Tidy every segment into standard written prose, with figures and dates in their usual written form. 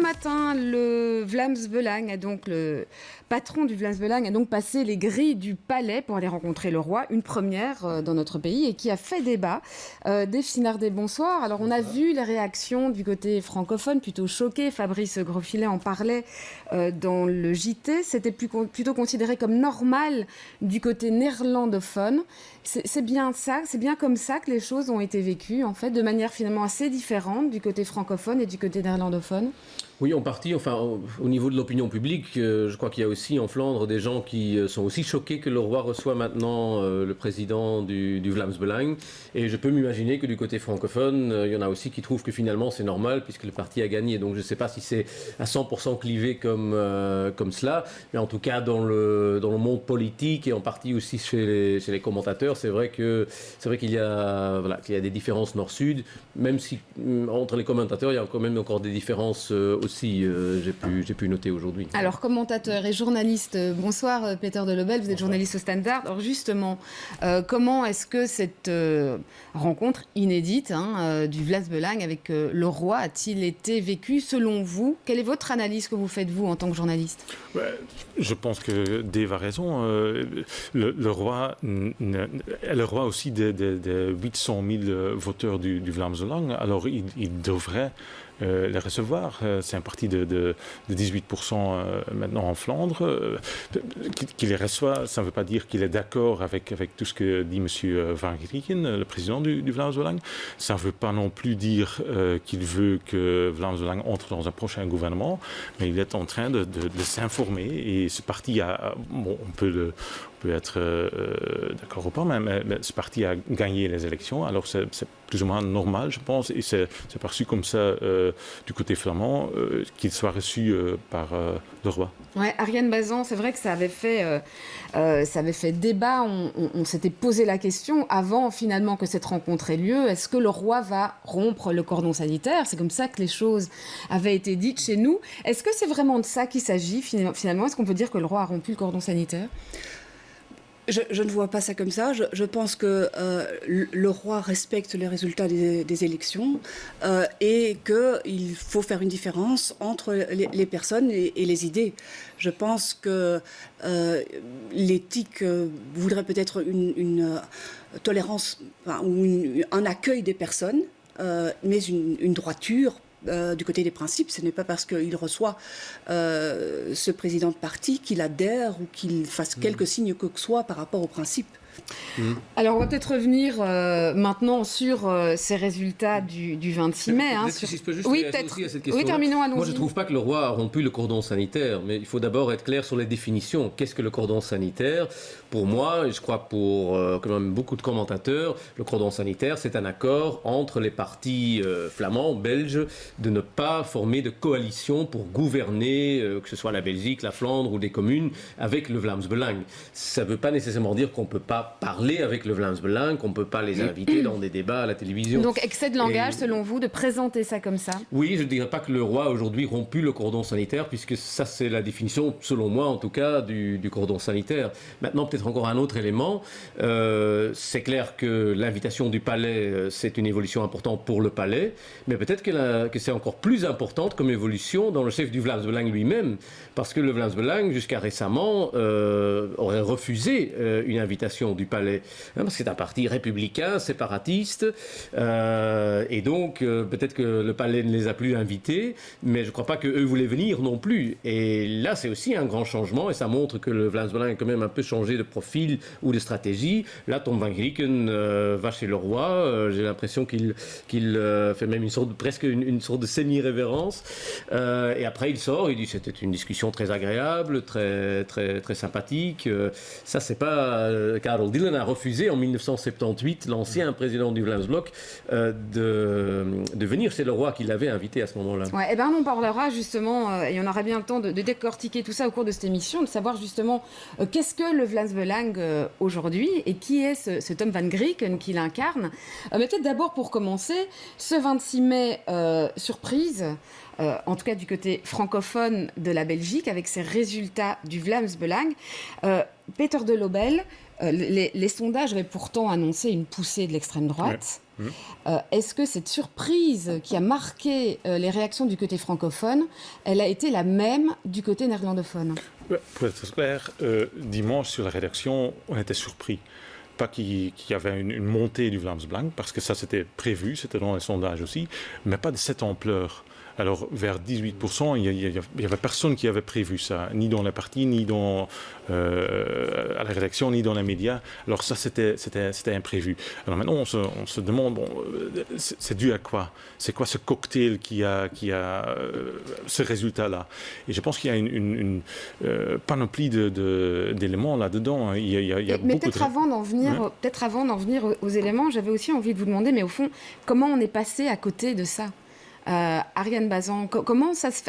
matin, le Vlaams Belang, donc le patron du Vlaams Belang, a donc passé les grilles du palais pour aller rencontrer le roi, une première dans notre pays et qui a fait débat. Dave Sinardé, bonsoir. Alors on a vu les réactions du côté francophone, plutôt choquées. Fabrice Grosfilet en parlait dans le JT. C'était plutôt considéré comme normal du côté néerlandophone. C'est bien ça, c'est bien comme ça que les choses ont été vécues, en fait, de manière finalement assez différente du côté francophone et du côté néerlandophone. Oui, en partie, enfin, au niveau de l'opinion publique, je crois qu'il y a aussi en Flandre des gens qui sont aussi choqués que le roi reçoit maintenant le président du Vlaams Belang. Et je peux m'imaginer que du côté francophone, il y en a aussi qui trouvent que finalement c'est normal puisque le parti a gagné. Donc je ne sais pas si c'est à 100% clivé comme cela, mais en tout cas dans le monde politique et en partie aussi chez les commentateurs, c'est vrai qu'il y a des différences nord-sud, même si entre les commentateurs il y a quand même encore des différences aussi, j'ai pu noter aujourd'hui. Alors, commentateur et journaliste, bonsoir Peter de Lebel, vous êtes journaliste au Standard. Alors justement, comment est-ce que cette rencontre inédite du Vlaams Belang avec le roi a-t-il été vécue selon vous? Quelle est votre analyse que vous faites, vous, en tant que journaliste? Je pense que Dave a raison. Le roi est le roi aussi des 800 000 voteurs du Vlaams Belang. Alors, il devrait les recevoir. C'est un parti de 18% maintenant en Flandre. Qu'il les reçoit, ça ne veut pas dire qu'il est d'accord avec tout ce que dit M. Van Grieken, le président du Vlaams Belang. Ça ne veut pas non plus dire qu'il veut que Vlaams Belang entre dans un prochain gouvernement, mais il est en train de s'informer. Et ce parti on peut être d'accord ou pas, mais ce parti a gagné les élections, alors c'est plus ou moins normal, je pense, et c'est perçu comme ça du côté flamand, qu'il soit reçu par le roi. Ouais, Ariane Bazan, c'est vrai que ça avait fait débat, on s'était posé la question avant finalement que cette rencontre ait lieu, est-ce que le roi va rompre le cordon sanitaire? C'est comme ça que les choses avaient été dites chez nous. Est-ce que c'est vraiment de ça qu'il s'agit finalement? Est-ce qu'on peut dire que le roi a rompu le cordon sanitaire? Je ne vois pas ça comme ça. Je pense que le roi respecte les résultats des élections et qu'il faut faire une différence entre les personnes et les idées. Je pense que l'éthique voudrait peut-être une tolérance ou un accueil des personnes, mais une droiture du côté des principes. Ce n'est pas parce qu'il reçoit ce président de parti qu'il adhère ou qu'il fasse quelques signes que ce soit par rapport aux principes. Alors, on va peut-être revenir maintenant sur ces résultats du 26 mai. Si je peux juste réagir aussi à cette question. Oui, terminons, allons-y. Moi, je ne trouve pas que le roi a rompu le cordon sanitaire, mais il faut d'abord être clair sur les définitions. Qu'est-ce que le cordon sanitaire? Pour moi, et je crois pour quand même beaucoup de commentateurs, le cordon sanitaire, c'est un accord entre les partis flamands, belges, de ne pas former de coalition pour gouverner, que ce soit la Belgique, la Flandre ou des communes, avec le Vlaams Belang. Ça ne veut pas nécessairement dire qu'on ne peut pas parler avec le Vlaams Belang, qu'on ne peut pas les inviter dans des débats à la télévision. Donc, excès de langage, selon vous, de présenter ça comme ça? Oui, je ne dirais pas que le roi a aujourd'hui rompu le cordon sanitaire, puisque ça, c'est la définition, selon moi en tout cas, du cordon sanitaire. Maintenant, peut-être encore un autre élément. C'est clair que l'invitation du palais, c'est une évolution importante pour le palais, mais peut-être que c'est encore plus importante comme évolution dans le chef du Vlaams Belang lui-même, parce que le Vlaams Belang, jusqu'à récemment, aurait refusé une invitation du palais, parce que c'est un parti républicain, séparatiste, et donc peut-être que le palais ne les a plus invités, mais je ne crois pas qu'eux voulaient venir non plus. Et là, c'est aussi un grand changement, et ça montre que le Vlaams Belang a quand même un peu changé de profil ou de stratégie. Là, Tom Van Grieken va chez le roi, j'ai l'impression qu'il fait même presque une sorte de semi-révérence, et après il sort, il dit c'était une discussion très agréable, très, très, très sympathique. Ça, c'est pas... Karel Dillen a refusé en 1978, l'ancien président du Vlaams Blok, de venir chez le roi qui l'avait invité à ce moment-là. Ouais, et ben on parlera justement, et on aura bien le temps de décortiquer tout ça au cours de cette émission, de savoir justement qu'est-ce que le Vlaams Belang aujourd'hui et qui est ce Tom Van Grieken qui l'incarne. Mais peut-être d'abord pour commencer, ce 26 mai, surprise, en tout cas du côté francophone de la Belgique, avec ces résultats du Vlaams Belang. Peter de Lobel, les sondages avaient pourtant annoncé une poussée de l'extrême droite. Ouais. Est-ce que cette surprise qui a marqué les réactions du côté francophone, elle a été la même du côté néerlandophone? Pour être clair, dimanche sur la rédaction, on était surpris. Pas qu'il y avait une montée du Vlaams Belang, parce que ça c'était prévu, c'était dans les sondages aussi, mais pas de cette ampleur. Alors, vers 18%, il n'y avait personne qui avait prévu ça, ni dans les partis, ni à la rédaction, ni dans les médias. Alors ça, c'était imprévu. Alors maintenant, on se demande, bon, c'est dû à quoi? C'est quoi ce cocktail qui a ce résultat-là? Et je pense qu'il y a une panoplie d'éléments là-dedans. Mais peut-être avant d'en venir aux éléments, j'avais aussi envie de vous demander, mais au fond, comment on est passé à côté de ça? Ariane Bazan,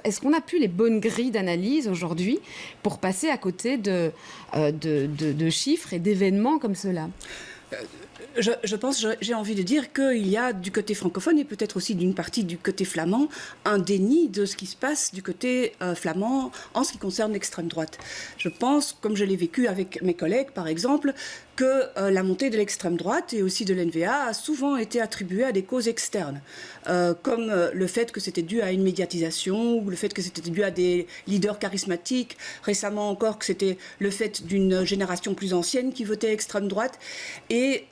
est-ce qu'on a plus les bonnes grilles d'analyse aujourd'hui pour passer à côté de chiffres et d'événements comme cela? Je pense, j'ai envie de dire qu'il y a du côté francophone et peut-être aussi d'une partie du côté flamand un déni de ce qui se passe du côté flamand en ce qui concerne l'extrême droite. Je pense, comme je l'ai vécu avec mes collègues par exemple, que la montée de l'extrême droite et aussi de l'NVA a souvent été attribuée à des causes externes, comme le fait que c'était dû à une médiatisation ou le fait que c'était dû à des leaders charismatiques, récemment encore que c'était le fait d'une génération plus ancienne qui votait extrême droite. Et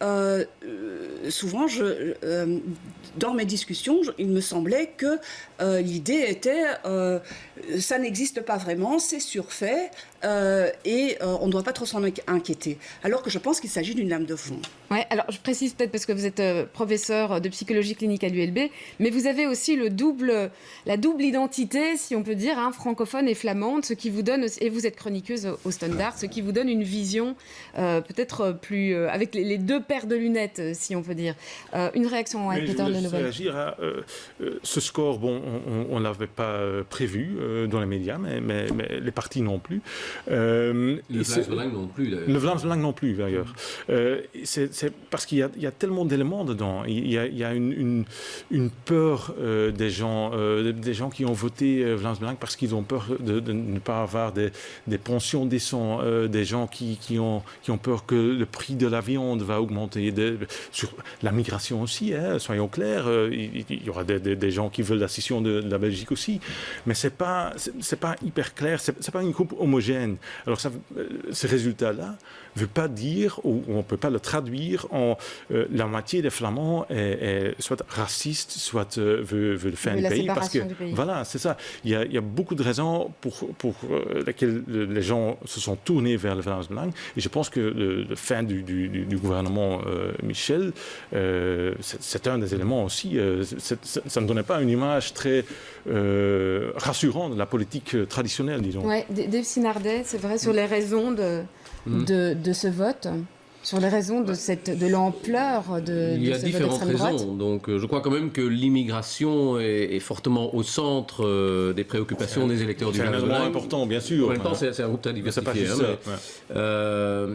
souvent, dans mes discussions, il me semblait que l'idée était ça n'existe pas vraiment, c'est surfait et on ne doit pas trop s'en inquiéter. Alors que je pense qu'il s'agit d'une lame de fond. Ouais, alors je précise peut-être parce que vous êtes professeur de psychologie clinique à l'ULB, mais vous avez aussi la double identité, si on peut dire, francophone et flamande, ce qui vous donne, et vous êtes chroniqueuse au Standard, ce qui vous donne une vision peut-être plus avec les deux paires de lunettes, si on peut dire. Une réaction à Peter de Lobel. Je voulais réagir à ce score. Bon, on ne l'avait pas prévu dans les médias, mais les partis non plus. Le Vlaams Belang non plus. Le Vlaams Belang non plus, d'ailleurs. C'est parce qu'il y a tellement d'éléments dedans. Il y a une peur des gens qui ont voté Vlaams Belang parce qu'ils ont peur de ne pas avoir des pensions décentes, des gens qui ont peur que le prix de la viande va augmenter, sur la migration aussi, soyons clairs, il y aura des gens qui veulent la scission de la Belgique aussi, mais c'est pas hyper clair, c'est pas une groupe homogène. Alors ces résultats-là ne veut pas dire, ou on ne peut pas le traduire en la moitié des Flamands est soit raciste, soit veut le faire un pays. Parce que voilà, c'est ça. Il y a beaucoup de raisons pour lesquelles les gens se sont tournés vers le Vlaams Belang. Et je pense que le fin du gouvernement Michel, c'est un des éléments aussi. Ça ne donnait pas une image très rassurante de la politique traditionnelle, disons. Oui, Dave Sinardet, c'est vrai, sur les raisons de ce vote, sur les raisons de l'ampleur de Il y a ce différentes vote d'extrême raisons. Donc, je crois quand même que l'immigration est fortement au centre des préoccupations des électeurs du Vlaams Belang. C'est un élément important, bien sûr. En même temps, c'est un groupe très diversifié.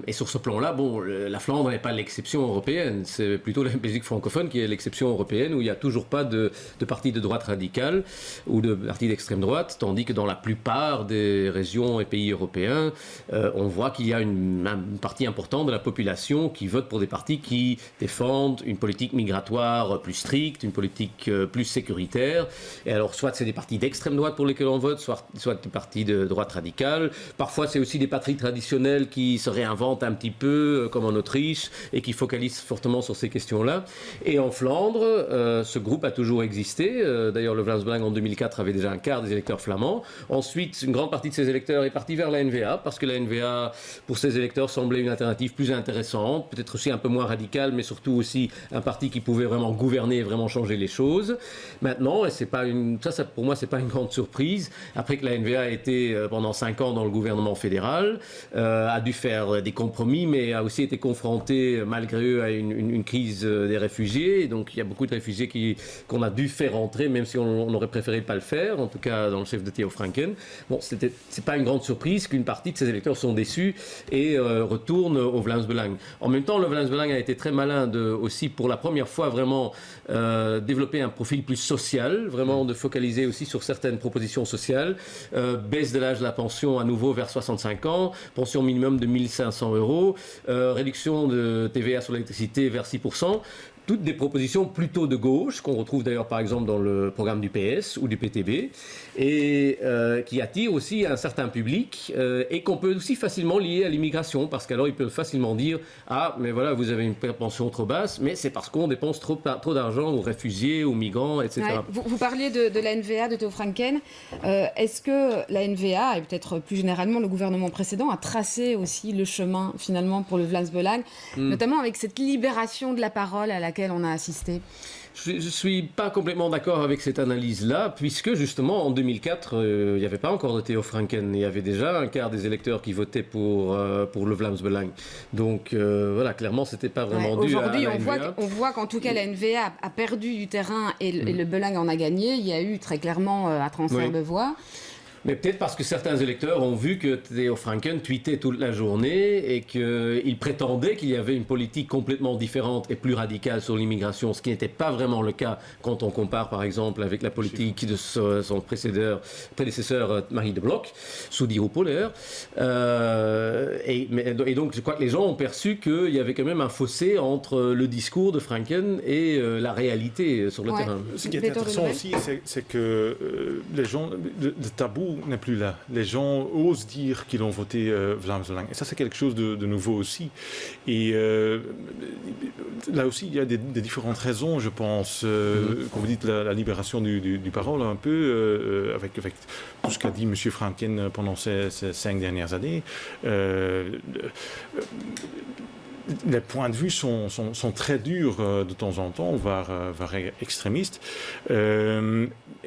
Et sur ce plan-là, bon, la Flandre n'est pas l'exception européenne. C'est plutôt la Belgique francophone qui est l'exception européenne, où il n'y a toujours pas de parti de droite radicale ou de parti d'extrême droite, tandis que dans la plupart des régions et pays européens, on voit qu'il y a une partie importante de la population qui votent pour des partis qui défendent une politique migratoire plus stricte, une politique plus sécuritaire. Et alors, soit c'est des partis d'extrême droite pour lesquels on vote, soit des partis de droite radicale. Parfois, c'est aussi des patries traditionnelles qui se réinventent un petit peu, comme en Autriche, et qui focalisent fortement sur ces questions-là. Et en Flandre, ce groupe a toujours existé. D'ailleurs, le Vlaams Belang, en 2004, avait déjà un quart des électeurs flamands. Ensuite, une grande partie de ces électeurs est partie vers la NVA, parce que la NVA, pour ces électeurs, semblait une alternative plus intéressante, peut-être aussi un peu moins radicale, mais surtout aussi un parti qui pouvait vraiment gouverner et vraiment changer les choses. Maintenant, et c'est pas ça pour moi, c'est pas une grande surprise, après que la NVA a été pendant 5 ans dans le gouvernement fédéral, a dû faire des compromis, mais a aussi été confrontée, malgré eux, à une crise des réfugiés. Donc il y a beaucoup de réfugiés qu'on a dû faire entrer, même si on aurait préféré ne pas le faire, en tout cas dans le chef de Theo Franken. Bon, c'est pas une grande surprise qu'une partie de ces électeurs sont déçus et retournent au Vlaams Belang. Vlaams-Belang. En même temps, le Vlaams-Belang a été très malin de aussi, pour la première fois, vraiment développer un profil plus social, vraiment de focaliser aussi sur certaines propositions sociales. Baisse de l'âge de la pension à nouveau vers 65 ans, pension minimum de 1 500 €, réduction de TVA sur l'électricité vers 6%. Toutes des propositions plutôt de gauche, qu'on retrouve d'ailleurs par exemple dans le programme du PS ou du PTB, et qui attirent aussi un certain public et qu'on peut aussi facilement lier à l'immigration, parce qu'alors ils peuvent facilement dire « Ah, mais voilà, vous avez une pension trop basse, mais c'est parce qu'on dépense trop d'argent aux réfugiés, aux migrants, etc. Ouais, » vous parliez de la NVA, de Theo Franken. Est-ce que la NVA, et peut-être plus généralement le gouvernement précédent, a tracé aussi le chemin finalement pour le Vlaams-Belang, notamment avec cette libération de la parole à laquelle on a assisté? Je ne suis pas complètement d'accord avec cette analyse-là, puisque justement en 2004, il n'y avait pas encore de Theo Franken. Il y avait déjà un quart des électeurs qui votaient pour le Vlaams-Belang. Donc voilà, clairement, ce n'était pas vraiment dû à la NVA. Aujourd'hui, on voit qu'en tout cas, la NVA a perdu du terrain et le Belang en a gagné. Il y a eu très clairement un transfert de voix. Mais peut-être parce que certains électeurs ont vu que Theo Franken tweetait toute la journée et qu'il prétendait qu'il y avait une politique complètement différente et plus radicale sur l'immigration, ce qui n'était pas vraiment le cas quand on compare par exemple avec la politique de son prédécesseur Marie de Blok, sous Di Rupo. Et donc je crois que les gens ont perçu qu'il y avait quand même un fossé entre le discours de Franken et la réalité sur le terrain. Ce qui est intéressant aussi, c'est que les gens, le tabou n'est plus là. Les gens osent dire qu'ils ont voté Vlaams-Belang. Et ça, c'est quelque chose de nouveau aussi. Et là aussi, il y a des différentes raisons, je pense. Comme vous dites, la libération du parole, un peu, avec tout ce qu'a dit M. Franken pendant ces 5 dernières années. Les points de vue sont très durs de temps en temps, voire extrémistes.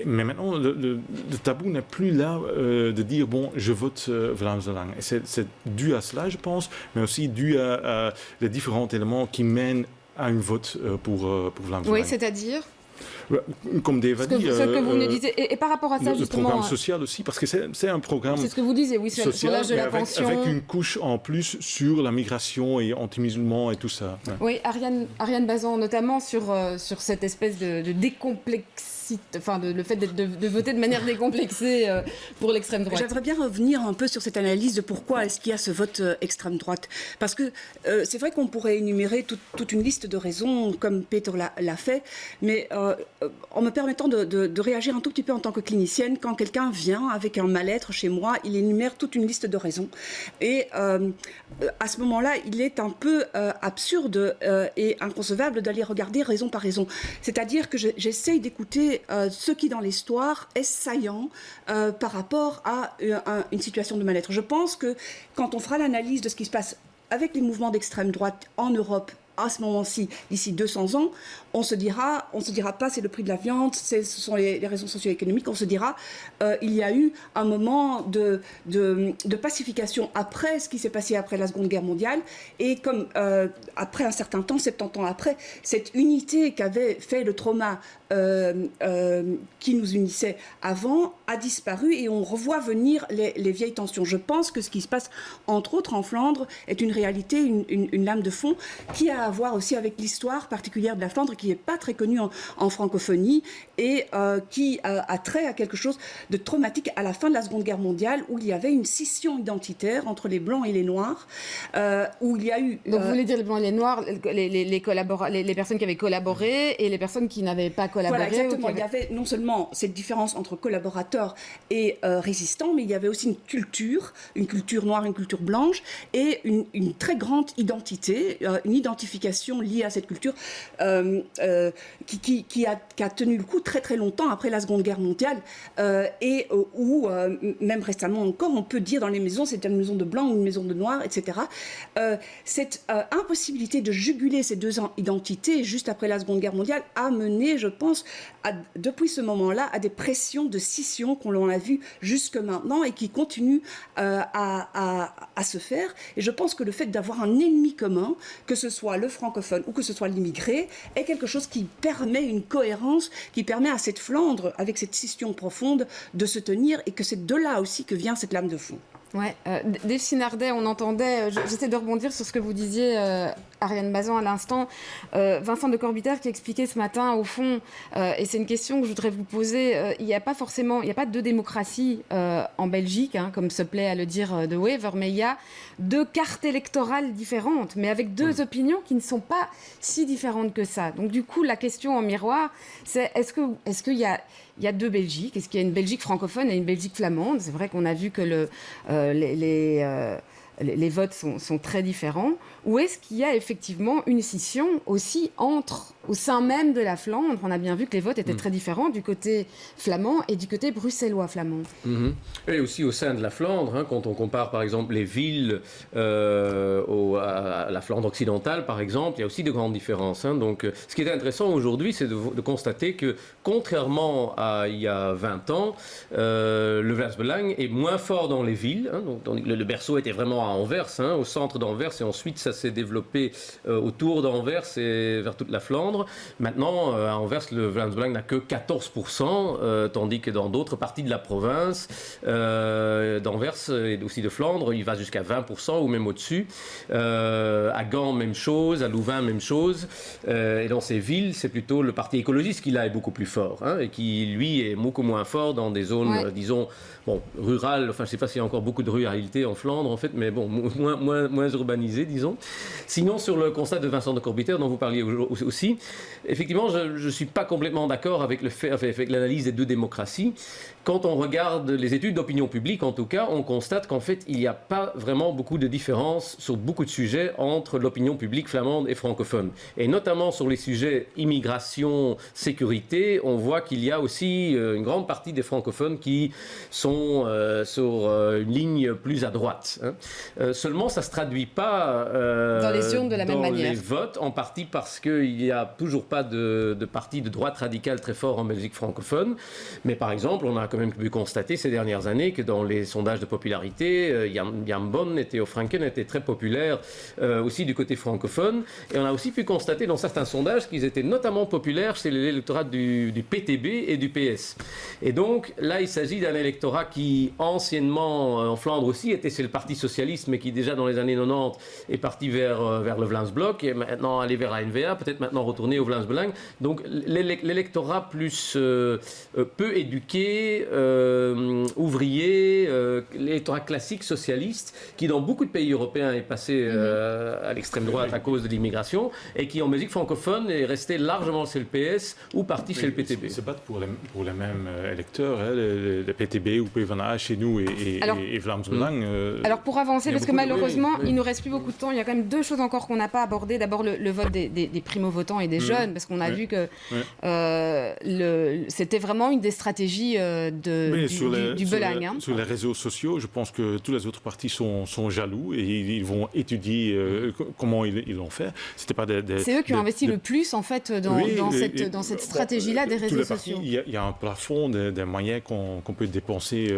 Mais maintenant, le tabou n'est plus là de dire, bon, je vote Vlaams-Belang. C'est dû à cela, je pense, mais aussi dû à les différents éléments qui mènent à un vote pour Vlaams-Belang. Oui, c'est-à-dire ? Comme Dave dit, ce que vous me disiez. Et par rapport à ça, justement... Le programme social aussi, parce que c'est un programme social, c'est ce que vous disiez, oui, sur l'âge de la pension. Avec une couche en plus sur la migration et anti-musulman et tout ça. Ouais. Oui, Ariane Bazan, notamment sur cette espèce de décomplexe. Enfin, le fait de voter de manière décomplexée pour l'extrême droite. J'aimerais bien revenir un peu sur cette analyse de pourquoi est-ce qu'il y a ce vote extrême droite. Parce que c'est vrai qu'on pourrait énumérer toute une liste de raisons, comme Peter l'a fait, mais en me permettant de réagir un tout petit peu en tant que clinicienne, quand quelqu'un vient avec un mal-être chez moi, il énumère toute une liste de raisons. Et à ce moment-là, il est un peu absurde et inconcevable d'aller regarder raison par raison. C'est-à-dire que j'essaye d'écouter ce qui, dans l'histoire, est saillant par rapport à une situation de mal-être. Je pense que quand on fera l'analyse de ce qui se passe avec les mouvements d'extrême droite en Europe, à ce moment-ci, d'ici 200 ans, on se dira pas c'est le prix de la viande, ce sont les raisons socio-économiques, on se dira il y a eu un moment de pacification après ce qui s'est passé après la Seconde Guerre mondiale, et comme après un certain temps, 70 ans après, cette unité qu'avait fait le trauma qui nous unissait avant a disparu et on revoit venir les vieilles tensions. Je pense que ce qui se passe entre autres en Flandre est une réalité, une lame de fond qui a à voir aussi avec l'histoire particulière de la Flandre, qui n'est pas très connue en francophonie et qui a trait à quelque chose de traumatique à la fin de la Seconde Guerre mondiale, où il y avait une scission identitaire entre les Blancs et les Noirs, où il y a eu... Donc vous voulez dire les Blancs et les Noirs, les personnes qui avaient collaboré et les personnes qui n'avaient pas collaboré. Voilà, exactement. Il y avait non seulement cette différence entre collaborateurs et résistants, mais il y avait aussi une culture noire, une culture blanche, et une très grande identité, une identification liée à cette culture qui a tenu le coup très très longtemps après la Seconde Guerre mondiale, et où même récemment encore on peut dire dans les maisons c'est une maison de blanc ou une maison de noir, etc. Cette impossibilité de juguler ces deux identités juste après la Seconde Guerre mondiale a mené, je pense, depuis ce moment-là à des pressions de scission qu'on l'a vu jusque maintenant et qui continuent à se faire. Et je pense que le fait d'avoir un ennemi commun, que ce soit le francophone ou que ce soit l'immigré, est quelque chose qui permet une cohérence, qui permet à cette Flandre, avec cette scission profonde, de se tenir, et que c'est de là aussi que vient cette lame de fond. Ouais, Dave Sinardet, on entendait, j'essaie de rebondir sur ce que vous disiez, Ariane Bazan, à l'instant. Vincent de Corbiter qui expliquait ce matin, au fond, et c'est une question que je voudrais vous poser, il n'y a pas deux démocraties en Belgique, hein, comme se plaît à le dire De Wever, mais il y a deux cartes électorales différentes, mais avec deux opinions qui ne sont pas si différentes que ça. Donc du coup, la question en miroir, c'est est-ce qu'il y a deux Belgiques? Est-ce qu'il y a une Belgique francophone et une Belgique flamande? C'est vrai qu'on a vu que les votes sont très différents. Ou est-ce qu'il y a effectivement une scission aussi au sein même de la Flandre? On a bien vu que les votes étaient très différents du côté flamand et du côté bruxellois flamand. Et aussi au sein de la Flandre, hein, quand on compare par exemple les villes à la Flandre occidentale, par exemple, il y a aussi de grandes différences. Hein. Donc, ce qui est intéressant aujourd'hui, c'est de constater que, contrairement à il y a 20 ans, le Vlaams Belang est moins fort dans les villes. Hein. Donc, le berceau était vraiment à Anvers, hein, au centre d'Anvers, et ensuite ça s'est développé autour d'Anvers et vers toute la Flandre. Maintenant, à Anvers, le Vlaams Belang n'a que 14%, tandis que dans d'autres parties de la province, d'Anvers et aussi de Flandre, il va jusqu'à 20% ou même au-dessus. À Gand, même chose. À Louvain, même chose. Et dans ces villes, c'est plutôt le parti écologiste qui là est beaucoup plus fort, hein, et qui, lui, est beaucoup moins fort dans des zones, disons, rurales. Enfin, je ne sais pas s'il y a encore beaucoup de ruralité en Flandre, en fait, mais bon, moins urbanisées, disons. Sinon, sur le constat de Vincent de Corbiter, dont vous parliez aussi, effectivement, je ne suis pas complètement d'accord avec l'analyse des deux démocraties. Quand on regarde les études d'opinion publique, en tout cas, on constate qu'en fait, il n'y a pas vraiment beaucoup de différence sur beaucoup de sujets entre l'opinion publique flamande et francophone. Et notamment sur les sujets immigration, sécurité, on voit qu'il y a aussi une grande partie des francophones qui sont sur une ligne plus à droite. Hein. Seulement, ça ne se traduit pas dans les urnes de la même manière. Dans les votes, en partie parce qu'il n'y a toujours pas de parti de droite radicale très fort en Belgique francophone. Mais par exemple, on a quand même pu constater ces dernières années que dans les sondages de popularité, Jan Bon et Theo Franken étaient très populaires aussi du côté francophone. Et on a aussi pu constater dans certains sondages qu'ils étaient notamment populaires chez l'électorat du PTB et du PS. Et donc là, il s'agit d'un électorat qui anciennement en Flandre aussi était chez le Parti socialiste, mais qui déjà dans les années 90 est parti vers le Vlaams Blok et maintenant allé vers la NVA, peut-être maintenant retourné au Vlaams Belang. Donc l'électorat plus peu éduqué, ouvrier, l'électorat classique socialiste, qui dans beaucoup de pays européens est passé à l'extrême droite à cause de l'immigration, et qui en Belgique francophone est resté largement chez le PS ou parti chez le PTB. Ils se battent pour les mêmes électeurs, hein, le PTB ou PvdA chez nous et Vlaams Belang. Alors pour avancer, parce que malheureusement, il ne nous reste plus beaucoup de temps, il y a quand même deux choses encore qu'on n'a pas abordées. D'abord le vote des primo-votants et des jeunes, parce qu'on a vu que c'était vraiment une des stratégies du Belang. Hein. Sur les réseaux sociaux, je pense que tous les autres partis sont jaloux et ils vont étudier comment ils l'ont fait. C'était pas c'est eux qui ont investi le plus en fait dans cette stratégie-là des réseaux sociaux. Il y a un plafond des moyens qu'on peut dépenser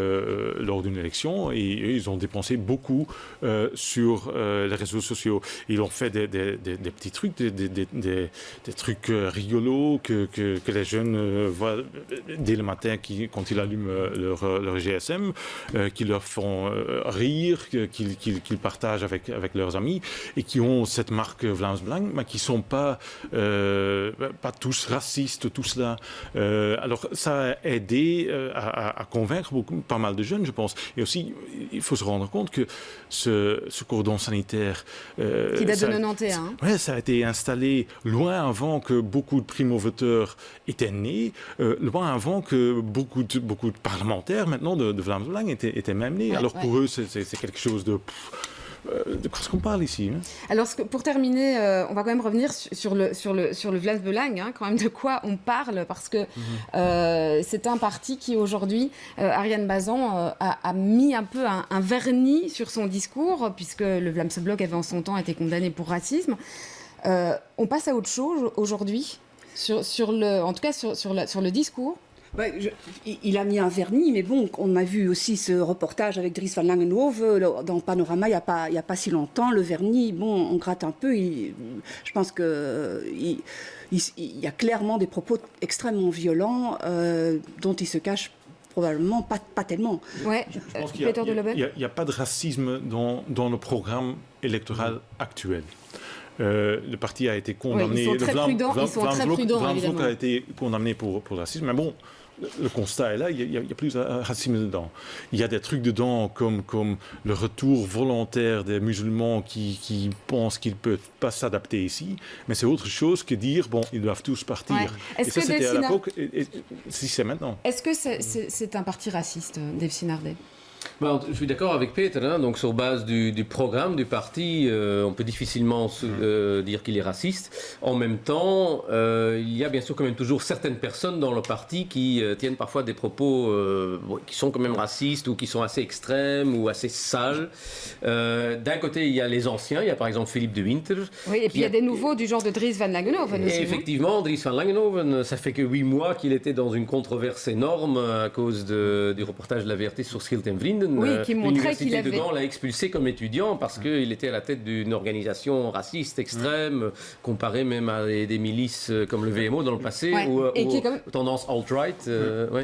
lors d'une élection et eux, ils ont dépensé beaucoup sur les réseaux sociaux. Ils ont fait des petits trucs, des trucs rigolos que les jeunes voient dès le matin quand ils allument leur GSM, qui leur font rire, qu'ils partagent avec leurs amis et qui ont cette marque Vlaams Belang, mais qui ne sont pas tous racistes, tout cela. Alors ça a aidé à convaincre pas mal de jeunes, je pense. Et aussi, il faut se rendre compte que ce cordon sanitaire... qui date de 91. Oui, ça a été installé loin avant que beaucoup de primo-voteurs étaient nés, loin avant que beaucoup de parlementaires maintenant de Vlaams Belang étaient même nés. Alors pour eux, c'est quelque chose de quoi est-ce qu'on parle ici, hein? Alors pour terminer, on va quand même revenir sur le Vlaams Belang, hein, quand même de quoi on parle, parce que c'est un parti qui aujourd'hui, Ariane Bazan a mis un peu un vernis sur son discours, puisque le Vlaams Blok avait en son temps été condamné pour racisme. On passe à autre chose aujourd'hui, en tout cas sur le discours. Ouais, il a mis un vernis, mais bon, on a vu aussi ce reportage avec Dries van Langenhove dans Panorama il n'y a pas si longtemps. Le vernis, bon, on gratte un peu. Je pense qu'il y a clairement des propos extrêmement violents dont il se cache probablement pas tellement. Ouais. Je pense qu'il Peter de Lobel. n'y a pas de racisme dans le programme électoral actuel. Le parti a été condamné. Oui, ils sont très prudents. Vlaams Évidemment. a été condamné pour le racisme. Mais bon, le constat est là, il y a plus de racisme dedans. Il y a des trucs dedans comme le retour volontaire des musulmans qui pensent qu'ils ne peuvent pas s'adapter ici. Mais c'est autre chose que dire, bon, ils doivent tous partir. Ouais. Et ça, c'était à l'époque, si c'est maintenant. Est-ce que c'est un parti raciste, Dave Sinardé? Je suis d'accord avec Peter, donc sur base du programme du parti, on peut difficilement dire qu'il est raciste. En même temps, il y a bien sûr quand même toujours certaines personnes dans le parti qui tiennent parfois des propos qui sont quand même racistes ou qui sont assez extrêmes ou assez sales. D'un côté, il y a les anciens, il y a par exemple Philippe de Winter. Oui, et puis il y a des nouveaux du genre de Dries van Langenhoven aussi. Et effectivement, Dries van Langenhoven, ça fait que 8 mois qu'il était dans une controverse énorme à cause du reportage de la VRT sur Schild en Vrienden. Oui, qui montrait qu'il avait... dedans l'a expulsé comme étudiant parce qu'il était à la tête d'une organisation raciste extrême, comparée même à des milices comme le VMO dans le passé, ou tendance alt-right.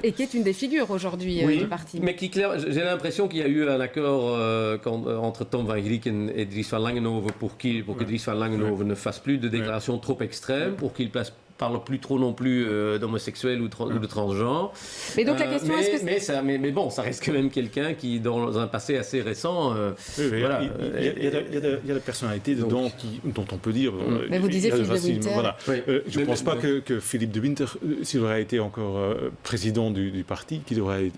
Et qui est une des figures aujourd'hui du parti. Mais j'ai l'impression qu'il y a eu un accord entre Tom van Grieken et Dries van Langenhoven pour que Dries van Langenhoven ne fasse plus de déclarations trop extrêmes, pour qu'il parle plus trop non plus d'homosexuels ou de transgenres. Mais donc la question est-ce que... Mais bon, ça reste quand même quelqu'un qui, dans un passé assez récent... voilà. Il y a des personnalités dedans dont on peut dire... Mais vous disiez Philippe de Winter. Voilà. Je ne pense pas que Philippe de Winter, s'il aurait été encore président du parti, qu'il aurait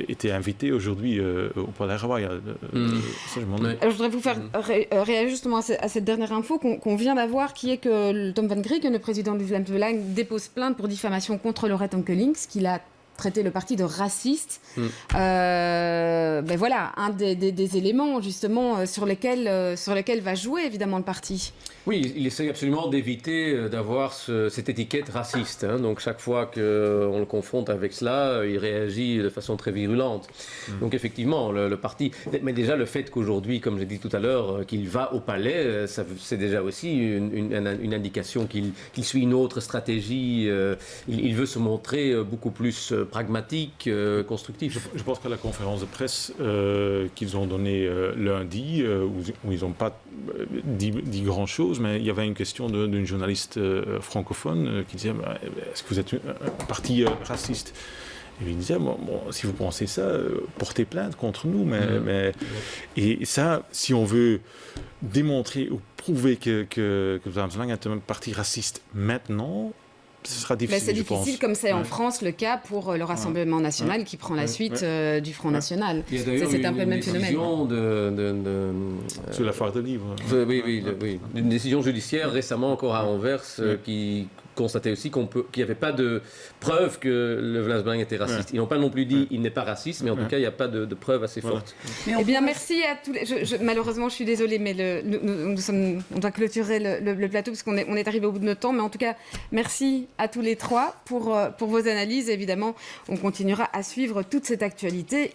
été invité aujourd'hui au Palais Royal. Ça, je m'en doute. Je voudrais vous faire réagir justement à cette dernière info qu'on vient d'avoir, qui est que Tom van Grieken, le président du Vlaams Belang, dépose plainte pour diffamation contre Laurette Onkelings, qu'il a traité le parti de raciste. Voilà, un des éléments justement sur lesquels va jouer évidemment le parti. Oui, il essaie absolument d'éviter d'avoir cette étiquette raciste. Donc chaque fois qu'on le confronte avec cela, il réagit de façon très virulente. Donc effectivement, le parti... Mais déjà le fait qu'aujourd'hui, comme j'ai dit tout à l'heure, qu'il va au palais, c'est déjà aussi une indication qu'il suit une autre stratégie. Il veut se montrer beaucoup plus pragmatique, constructif. Je pense que la conférence de presse qu'ils ont donnée lundi, où ils n'ont pas dit grand-chose, mais il y avait une question d'une journaliste francophone qui disait est-ce que vous êtes un parti raciste? Et il disait si vous pensez ça, portez plainte contre nous. Et ça, si on veut démontrer ou prouver que Vlaams Belang est un parti raciste maintenant, ce sera difficile. Mais c'est difficile, comme c'est en France le cas pour le Rassemblement national qui prend la suite du Front National. C'est un peu le même phénomène. Sur la foire de livres. Oui. Une décision judiciaire récemment encore à Anvers qui constatait aussi qu'il n'y avait pas de preuve que le Vlaams Belang était raciste. Ils n'ont pas non plus dit il n'est pas raciste, mais en tout cas, il n'y a pas de preuve assez forte. Eh bien, merci à tous les... malheureusement, je suis désolée, mais on doit clôturer le plateau parce qu'on est arrivé au bout de notre temps. Mais en tout cas, merci à tous les trois pour vos analyses. Évidemment, on continuera à suivre toute cette actualité